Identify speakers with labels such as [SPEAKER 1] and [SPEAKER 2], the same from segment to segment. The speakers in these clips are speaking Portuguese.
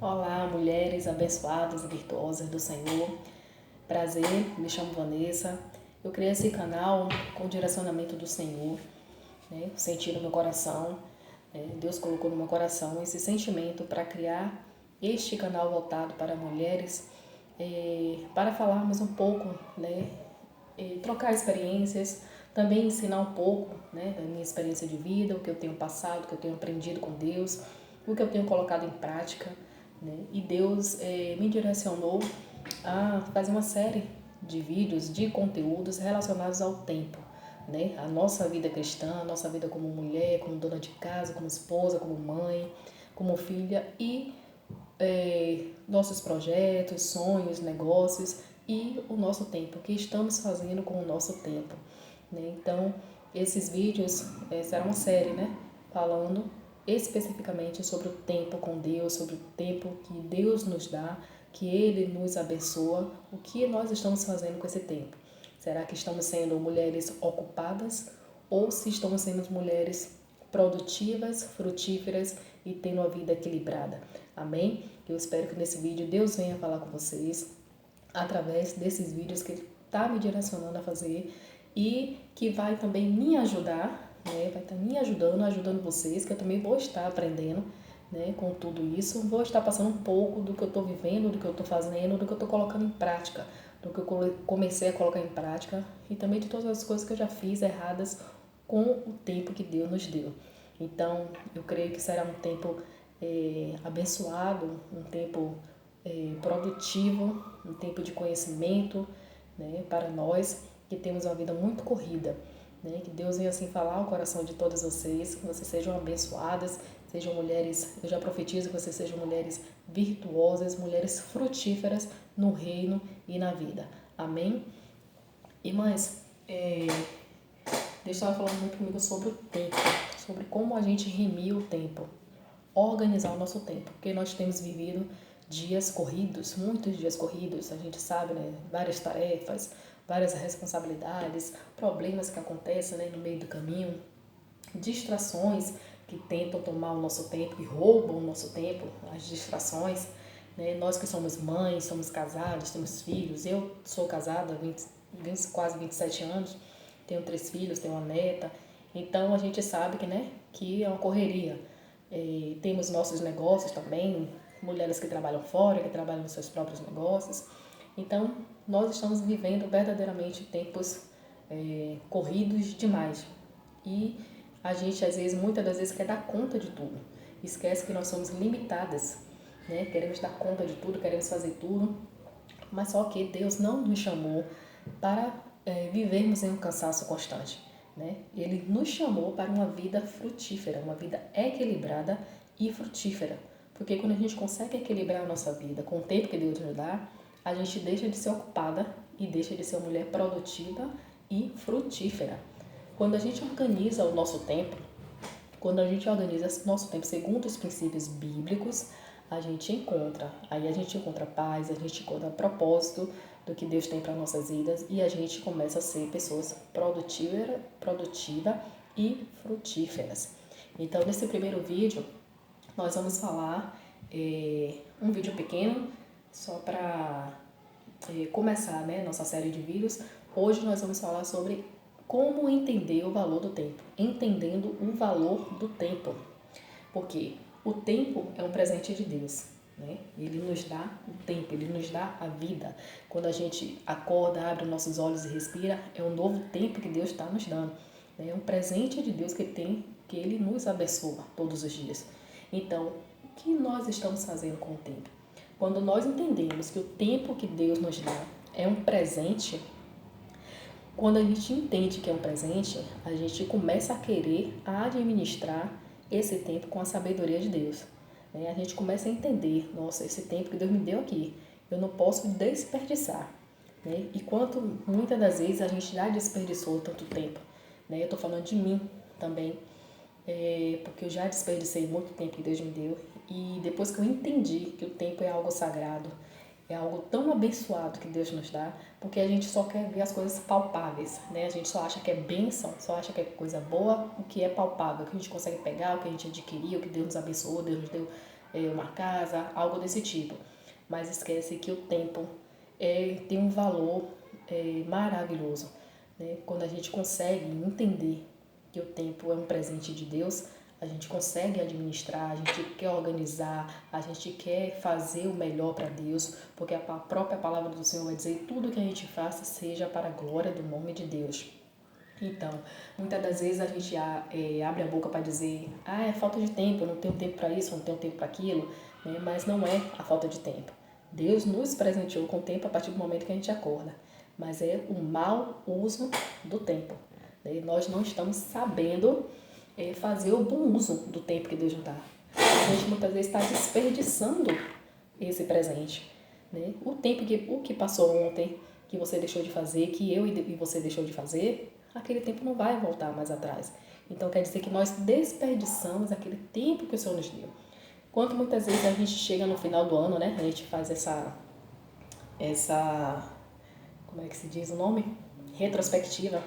[SPEAKER 1] Olá, mulheres abençoadas e virtuosas do Senhor. Prazer, me chamo Vanessa. Eu criei esse canal com o direcionamento do Senhor, senti no meu coração. Deus colocou no meu coração esse sentimento para criar este canal voltado para mulheres, para falarmos um pouco, trocar experiências, também ensinar um pouco, da minha experiência de vida, o que eu tenho passado, o que eu tenho aprendido com Deus, o que eu tenho colocado em prática. E Deus me direcionou a fazer uma série de vídeos, de conteúdos relacionados ao tempo, a nossa vida cristã, a nossa vida como mulher, como dona de casa, como esposa, como mãe, como filha e nossos projetos, sonhos, negócios e o nosso tempo, o que estamos fazendo com o nosso tempo. Então, esses vídeos serão uma série, falando especificamente sobre o tempo com Deus, sobre o tempo que Deus nos dá, que Ele nos abençoa, o que nós estamos fazendo com esse tempo. Será que estamos sendo mulheres ocupadas ou se estamos sendo mulheres produtivas, frutíferas e tendo a vida equilibrada? Amém? Eu espero que nesse vídeo Deus venha falar com vocês através desses vídeos que Ele está me direcionando a fazer e que vai também me ajudar, vai estar me ajudando vocês, que eu também vou estar aprendendo, com tudo isso. Vou estar passando um pouco do que eu estou vivendo, do que eu estou fazendo, do que eu estou colocando em prática, do que eu comecei a colocar em prática e também de todas as coisas que eu já fiz erradas com o tempo que Deus nos deu. Então, eu creio que será um tempo abençoado, um tempo produtivo, um tempo de conhecimento, para nós que temos uma vida muito corrida. Que Deus venha assim falar ao coração de todas vocês, que vocês sejam abençoadas, sejam mulheres, eu já profetizo que vocês sejam mulheres virtuosas, mulheres frutíferas no reino e na vida. Amém? Irmãs, Deus estava falando muito comigo sobre o tempo, sobre como a gente remir o tempo, organizar o nosso tempo, porque nós temos vivido dias corridos, muitos dias corridos, a gente sabe, várias tarefas, várias responsabilidades, problemas que acontecem no meio do caminho, distrações que tentam tomar o nosso tempo e roubam o nosso tempo, as distrações. Nós que somos mães, somos casadas, temos filhos, eu sou casada há quase 27 anos, tenho 3 filhos, tenho uma neta, então a gente sabe que é uma correria. Temos nossos negócios também, mulheres que trabalham fora, que trabalham nos seus próprios negócios. Então, nós estamos vivendo verdadeiramente tempos corridos demais. E a gente, muitas das vezes, quer dar conta de tudo. Esquece que nós somos limitadas, Queremos dar conta de tudo, queremos fazer tudo. Mas só que Deus não nos chamou para vivermos em um cansaço constante, Ele nos chamou para uma vida frutífera, uma vida equilibrada e frutífera. Porque quando a gente consegue equilibrar a nossa vida com o tempo que Deus nos dá, a gente deixa de ser ocupada e deixa de ser uma mulher produtiva e frutífera. Quando a gente organiza o nosso tempo, quando a gente organiza o nosso tempo segundo os princípios bíblicos, a gente encontra paz, a gente encontra propósito do que Deus tem para nossas vidas e a gente começa a ser pessoas produtivas e frutíferas. Então, nesse primeiro vídeo, nós vamos falar um vídeo pequeno, só para começar nossa série de vídeos. Hoje nós vamos falar sobre como entender o valor do tempo, entendendo o valor do tempo, porque o tempo é um presente de Deus, Ele nos dá o tempo, Ele nos dá a vida. Quando a gente acorda, abre nossos olhos e respira, é um novo tempo que Deus está nos dando, É um presente de Deus que Ele nos abençoa todos os dias. Então, o que nós estamos fazendo com o tempo? Quando nós entendemos que o tempo que Deus nos dá é um presente, quando a gente entende que é um presente, a gente começa a querer administrar esse tempo com a sabedoria de Deus. A gente começa a entender, nossa, esse tempo que Deus me deu aqui, eu não posso desperdiçar. E quanto muitas das vezes a gente já desperdiçou tanto tempo. Eu estou falando de mim também, porque eu já desperdicei muito tempo que Deus me deu. E depois que eu entendi que o tempo é algo sagrado, é algo tão abençoado que Deus nos dá, porque a gente só quer ver as coisas palpáveis, A gente só acha que é bênção, só acha que é coisa boa, o que é palpável, o que a gente consegue pegar, o que a gente adquiriu, o que Deus nos abençoou, Deus nos deu uma casa, algo desse tipo. Mas esquece que o tempo tem um valor maravilhoso, né? Quando a gente consegue entender que o tempo é um presente de Deus, a gente consegue administrar, a gente quer organizar, a gente quer fazer o melhor para Deus, porque a própria palavra do Senhor vai dizer: tudo que a gente faça seja para a glória do nome de Deus. Então, muitas das vezes a gente abre a boca para dizer: é falta de tempo, eu não tenho tempo para isso, eu não tenho tempo para aquilo, né? Mas não é a falta de tempo. Deus nos presenteou com tempo a partir do momento que a gente acorda, mas é o mau uso do tempo, né? Nós não estamos sabendo fazer o bom uso do tempo que Deus nos dá. A gente muitas vezes está desperdiçando esse presente, né? O que passou ontem, que você deixou de fazer, que eu e você deixou de fazer, aquele tempo não vai voltar mais atrás. Então quer dizer que nós desperdiçamos aquele tempo que o Senhor nos deu. Quanto muitas vezes a gente chega no final do ano, né? A gente faz essa como é que se diz o nome? Retrospectiva,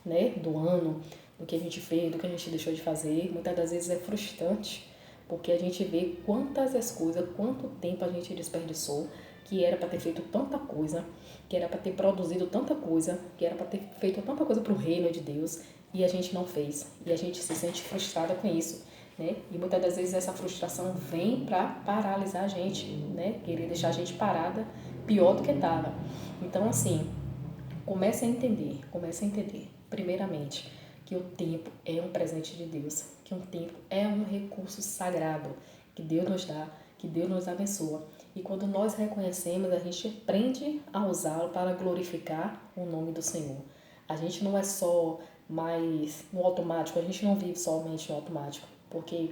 [SPEAKER 1] né? Do ano, do que a gente fez, do que a gente deixou de fazer. Muitas das vezes é frustrante, porque a gente vê quantas coisas, quanto tempo a gente desperdiçou, que era para ter feito tanta coisa, que era para ter produzido tanta coisa, que era para ter feito tanta coisa para o reino de Deus, e a gente não fez. E a gente se sente frustrada com isso, né? E muitas das vezes essa frustração vem para paralisar a gente, né? Querer deixar a gente parada pior do que estava. Então, assim, comece a entender, primeiramente, que o tempo é um presente de Deus, que o tempo é um recurso sagrado que Deus nos dá, que Deus nos abençoa. E quando nós reconhecemos, a gente aprende a usá-lo para glorificar o nome do Senhor. A gente não é só mais no automático, a gente não vive somente no automático, porque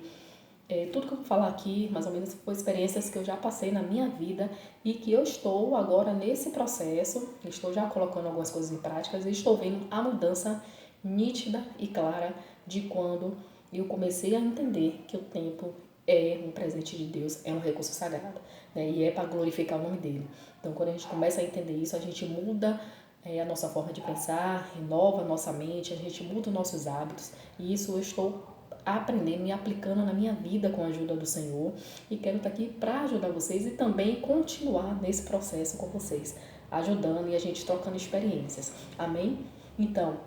[SPEAKER 1] tudo que eu vou falar aqui, mais ou menos, foi experiências que eu já passei na minha vida e que eu estou agora nesse processo, estou já colocando algumas coisas em práticas e estou vendo a mudança nítida e clara de quando eu comecei a entender que o tempo é um presente de Deus, é um recurso sagrado, né? E é para glorificar o nome dele. Então, quando a gente começa a entender isso, a gente muda a nossa forma de pensar, renova a nossa mente, a gente muda os nossos hábitos, e isso eu estou aprendendo e aplicando na minha vida com a ajuda do Senhor, e quero estar aqui para ajudar vocês e também continuar nesse processo com vocês, ajudando e a gente trocando experiências. Amém? Então,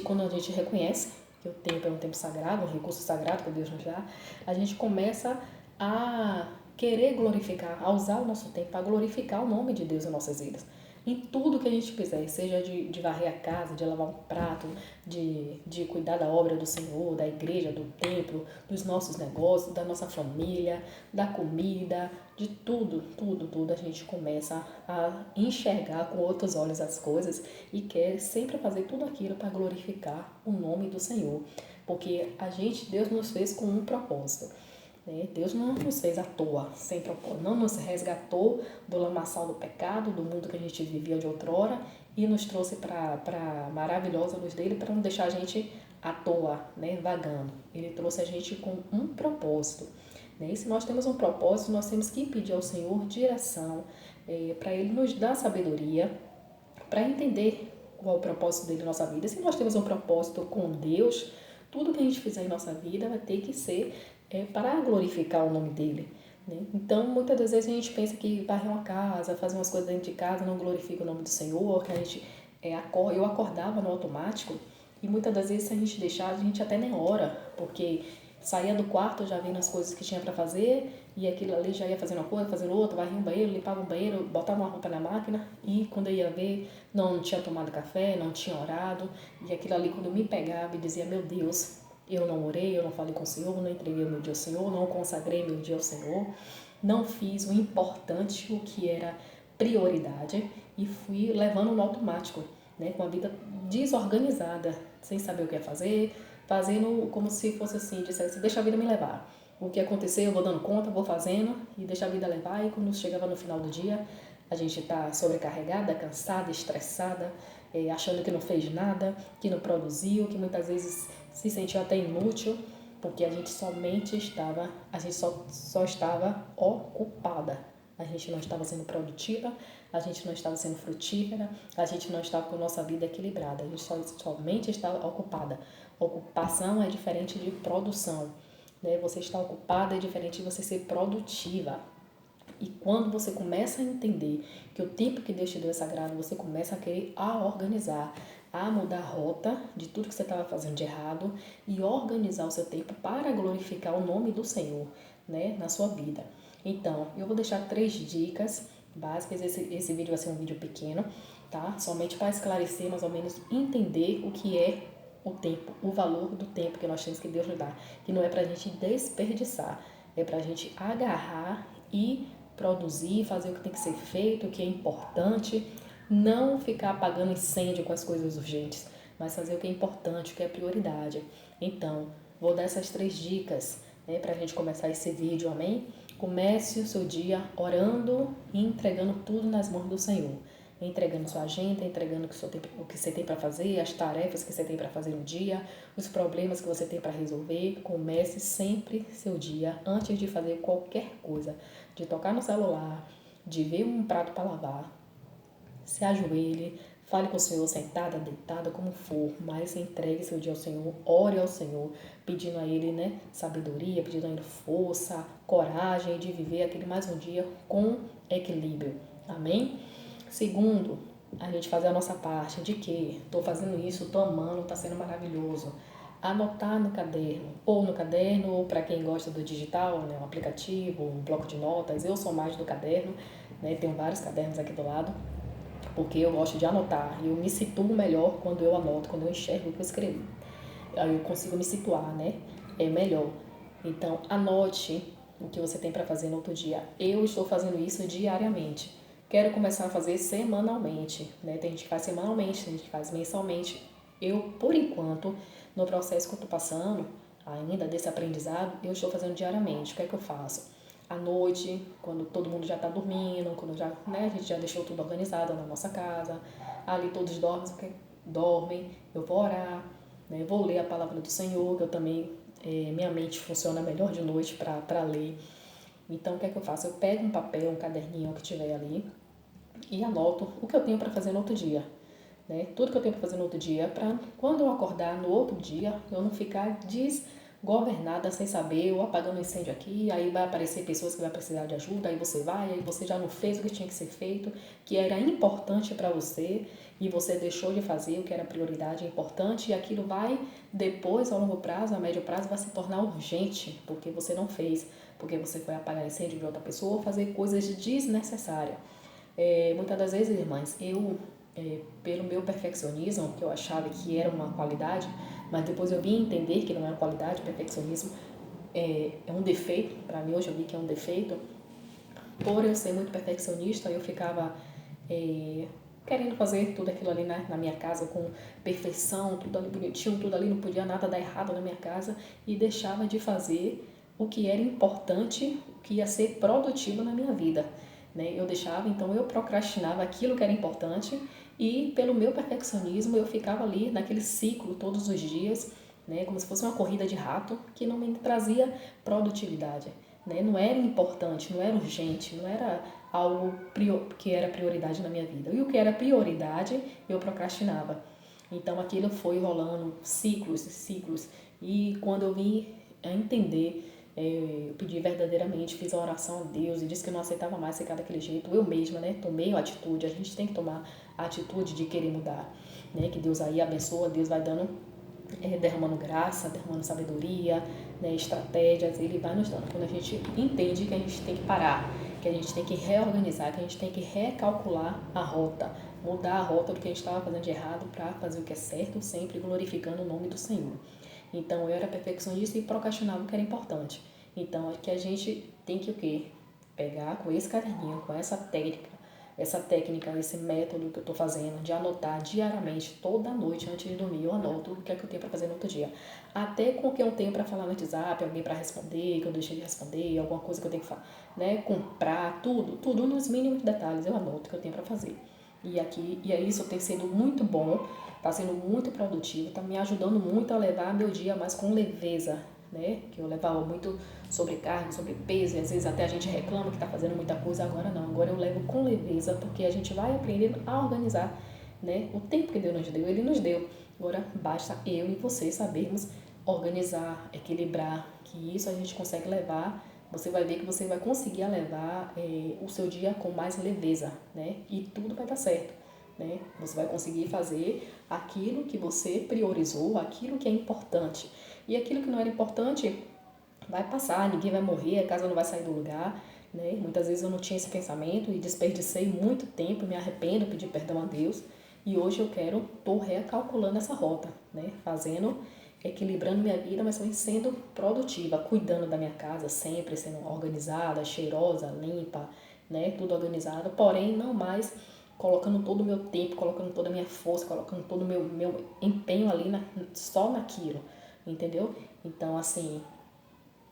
[SPEAKER 1] quando a gente reconhece que o tempo é um tempo sagrado, um recurso sagrado que Deus nos dá, a gente começa a querer glorificar, a usar o nosso tempo para glorificar o nome de Deus em nossas vidas. Em tudo que a gente fizer, seja de varrer a casa, de lavar um prato, de cuidar da obra do Senhor, da igreja, do templo, dos nossos negócios, da nossa família, da comida, de tudo, a gente começa a enxergar com outros olhos as coisas e quer sempre fazer tudo aquilo para glorificar o nome do Senhor. Porque Deus nos fez com um propósito. Deus não nos fez à toa, sem propósito. Não nos resgatou do lamaçal do pecado, do mundo que a gente vivia de outrora, e nos trouxe para a maravilhosa luz dele para não deixar a gente à toa, né, vagando. Ele trouxe a gente com um propósito. E se nós temos um propósito, nós temos que pedir ao Senhor direção, para Ele nos dar sabedoria, para entender qual é o propósito dele na nossa vida. Se nós temos um propósito com Deus, tudo que a gente fizer em nossa vida vai ter que ser para glorificar o nome dele, né? Então, muitas das vezes a gente pensa que varrer uma casa, fazer umas coisas dentro de casa não glorifica o nome do Senhor, que a gente eu acordava no automático e muitas das vezes se a gente deixar, a gente até nem ora, porque saía do quarto já vendo as coisas que tinha para fazer e aquilo ali já ia fazendo uma coisa, fazendo outra, varria um banheiro, limpava um banheiro, botava uma roupa na máquina e quando eu ia ver, não tinha tomado café, não tinha orado e aquilo ali quando me pegava e dizia: meu Deus, eu não orei, eu não falei com o Senhor, não entreguei o meu dia ao Senhor, não consagrei meu dia ao Senhor, não fiz o importante, o que era prioridade e fui levando no automático, né, com a vida desorganizada, sem saber o que ia fazer, fazendo como se fosse assim, dissesse: deixa a vida me levar. O que acontecer eu vou dando conta, vou fazendo e deixa a vida levar. E quando chegava no final do dia, a gente está sobrecarregada, cansada, estressada, achando que não fez nada, que não produziu, que muitas vezes se sentiu até inútil, porque a gente só estava ocupada. A gente não estava sendo produtiva, a gente não estava sendo frutífera, a gente não estava com a nossa vida equilibrada, a gente somente estava ocupada. Ocupação é diferente de produção. né? Você estar ocupada é diferente de você ser produtiva. E quando você começa a entender que o tempo que Deus te deu é sagrado, você começa a querer a organizar, a mudar a rota de tudo que você estava fazendo de errado e organizar o seu tempo para glorificar o nome do Senhor, né, na sua vida. Então, eu vou deixar 3 dicas básicas. Esse vídeo vai ser um vídeo pequeno, tá? Somente para esclarecer, mais ou menos, entender o que é o tempo, o valor do tempo que nós temos que Deus nos dá. Que não é para a gente desperdiçar, é para a gente agarrar e produzir, fazer o que tem que ser feito, o que é importante, não ficar apagando incêndio com as coisas urgentes, mas fazer o que é importante, o que é prioridade. Então, vou dar essas 3 dicas, né, para a gente começar esse vídeo, amém? Comece o seu dia orando e entregando tudo nas mãos do Senhor. Entregando sua agenda, entregando o que você tem para fazer, as tarefas que você tem para fazer no dia, os problemas que você tem para resolver. Comece sempre seu dia antes de fazer qualquer coisa, de tocar no celular, de ver um prato para lavar. Se ajoelhe, fale com o Senhor sentada, deitada, como for, mas entregue seu dia ao Senhor, ore ao Senhor, pedindo a Ele, né, sabedoria, pedindo a Ele força, coragem de viver aquele mais um dia com equilíbrio. Amém? Segundo, a gente fazer a nossa parte de que estou fazendo isso, estou amando, está sendo maravilhoso. Anotar no caderno, ou para quem gosta do digital, né, um aplicativo, um bloco de notas. Eu sou mais do caderno, né, tenho vários cadernos aqui do lado, porque eu gosto de anotar. Eu me situo melhor quando eu anoto, quando eu enxergo o que eu escrevi. Aí eu consigo me situar, né? É melhor. Então, anote o que você tem para fazer no outro dia. Eu estou fazendo isso diariamente. Quero começar a fazer semanalmente, né? Tem gente que faz semanalmente, tem gente que faz mensalmente. Eu, por enquanto, no processo que eu estou passando, ainda desse aprendizado, eu estou fazendo diariamente. O que é que eu faço? À noite, quando todo mundo já está dormindo, quando já, né, a gente já deixou tudo organizado na nossa casa, ali todos dormem, eu vou orar, né, vou ler a palavra do Senhor, que eu também, minha mente funciona melhor de noite para ler. Então, o que é que eu faço? Eu pego um papel, um caderninho que tiver ali e anoto o que eu tenho para fazer no outro dia. Né? Tudo que eu tenho para fazer no outro dia, para quando eu acordar no outro dia, eu não ficar desgovernada sem saber, ou apagando incêndio aqui, aí vai aparecer pessoas que vão precisar de ajuda, aí você vai, aí você já não fez o que tinha que ser feito, que era importante para você, e você deixou de fazer o que era prioridade importante, e aquilo vai depois, ao longo prazo, a médio prazo, vai se tornar urgente, porque você não fez, porque você foi apagar incêndio de outra pessoa, ou fazer coisas desnecessárias. Muitas das vezes, irmãs, pelo meu perfeccionismo, que eu achava que era uma qualidade, mas depois eu vim entender que não é uma qualidade, perfeccionismo é um defeito, para mim hoje eu vi que é um defeito. Por eu ser muito perfeccionista, eu ficava querendo fazer tudo aquilo ali, né, na minha casa com perfeição, tudo ali bonitinho, tudo ali, não podia nada dar errado na minha casa, e deixava de fazer o que era importante, o que ia ser produtivo na minha vida. Né? Eu deixava, então eu procrastinava aquilo que era importante, e pelo meu perfeccionismo eu ficava ali naquele ciclo todos os dias, né, como se fosse uma corrida de rato que não me trazia produtividade. Né? Não era importante, não era urgente, não era algo que era prioridade na minha vida. E o que era prioridade, eu procrastinava. Então aquilo foi rolando ciclos e ciclos. E quando eu vim a entender, eu pedi verdadeiramente, fiz a oração a Deus e disse que eu não aceitava mais ficar daquele jeito. Eu mesma, né, tomei a atitude. A gente tem que tomar a atitude de querer mudar, né? Que Deus aí abençoa, Deus vai dando, derramando graça, derramando sabedoria, né, estratégias, Ele vai nos dando. Quando a gente entende que a gente tem que parar, que a gente tem que reorganizar, que a gente tem que recalcular a rota, mudar a rota do que a gente estava fazendo de errado para fazer o que é certo, sempre glorificando o nome do Senhor. Então, eu era perfeccionista e procrastinava o que era importante. Então, é que a gente tem que o quê? Pegar com esse caderninho, com essa técnica, esse método que eu estou fazendo, de anotar diariamente, toda noite antes de dormir, eu anoto o que é que eu tenho para fazer no outro dia. Até com o que eu tenho para falar no WhatsApp, alguém para responder, que eu deixei de responder, alguma coisa que eu tenho que né, comprar, tudo nos mínimos detalhes, eu anoto o que eu tenho para fazer. E isso tem sido muito bom, está sendo muito produtivo, está me ajudando muito a levar meu dia mais com leveza, né? Que eu levava muito sobrecarga, sobrepeso, e às vezes até a gente reclama que está fazendo muita coisa, agora não, agora eu levo com leveza, porque a gente vai aprendendo a organizar, né? O tempo que Deus nos deu, Ele nos deu. Agora basta eu e você sabermos organizar, equilibrar, que isso a gente consegue levar, você vai ver que você vai conseguir levar o seu dia com mais leveza, né? E tudo vai dar certo, né? Você vai conseguir fazer aquilo que você priorizou, aquilo que é importante. E aquilo que não era importante vai passar, ninguém vai morrer, a casa não vai sair do lugar, né? Muitas vezes eu não tinha esse pensamento e desperdicei muito tempo, me arrependo, pedi perdão a Deus. E hoje eu tô recalculando essa rota, né? Equilibrando minha vida, mas também sendo produtiva, cuidando da minha casa sempre, sendo organizada, cheirosa, limpa, né? Tudo organizado, porém não mais colocando todo o meu tempo, colocando toda a minha força, colocando todo o meu empenho ali só naquilo, entendeu? Então, assim,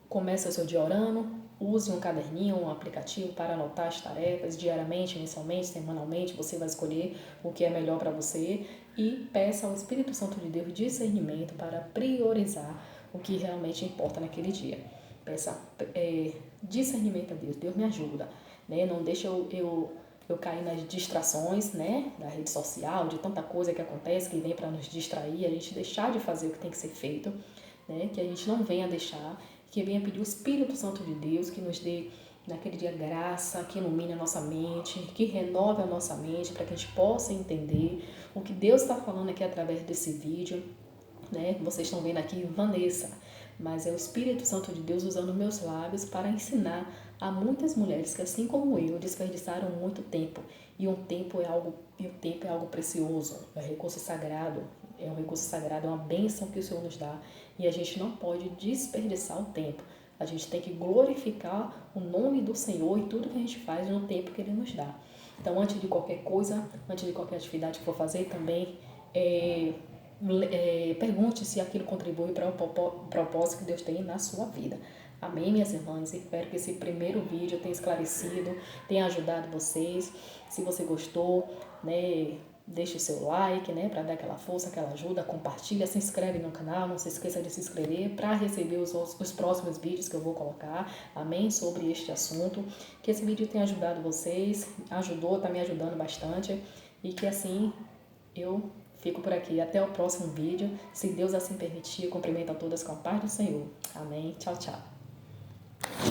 [SPEAKER 1] comece o seu dia orando, use um caderninho, um aplicativo para anotar as tarefas diariamente, mensalmente, semanalmente. Você vai escolher o que é melhor para você e peça ao Espírito Santo de Deus discernimento para priorizar o que realmente importa naquele dia. Peça discernimento a Deus. Deus me ajuda, né? Não deixa eu cair nas distrações, né, da rede social, de tanta coisa que acontece, que vem para nos distrair, a gente deixar de fazer o que tem que ser feito, né, que a gente não venha deixar, que venha pedir o Espírito Santo de Deus, que nos dê naquele dia graça, que ilumine a nossa mente, que renove a nossa mente, para que a gente possa entender o que Deus está falando aqui através desse vídeo, né? Vocês estão vendo aqui Vanessa, mas é o Espírito Santo de Deus usando meus lábios para ensinar a muitas mulheres que, assim como eu, desperdiçaram muito tempo. E o tempo é algo precioso, é um recurso sagrado, é uma bênção que o Senhor nos dá. E a gente não pode desperdiçar o tempo. A gente tem que glorificar o nome do Senhor e tudo que a gente faz no tempo que Ele nos dá. Então, antes de qualquer coisa, antes de qualquer atividade que for fazer, também pergunte se aquilo contribui para o propósito que Deus tem na sua vida. Amém, minhas irmãs? Espero que esse primeiro vídeo tenha esclarecido, tenha ajudado vocês. Se você gostou, né, deixe o seu like, né, para dar aquela força, aquela ajuda, compartilha, se inscreve no canal, não se esqueça de se inscrever para receber os próximos vídeos que eu vou colocar, amém, sobre este assunto. Que esse vídeo tenha ajudado vocês, tá me ajudando bastante e que assim eu fico por aqui. Até o próximo vídeo. Se Deus assim permitir, eu cumprimento a todas com a paz do Senhor. Amém. Tchau, tchau.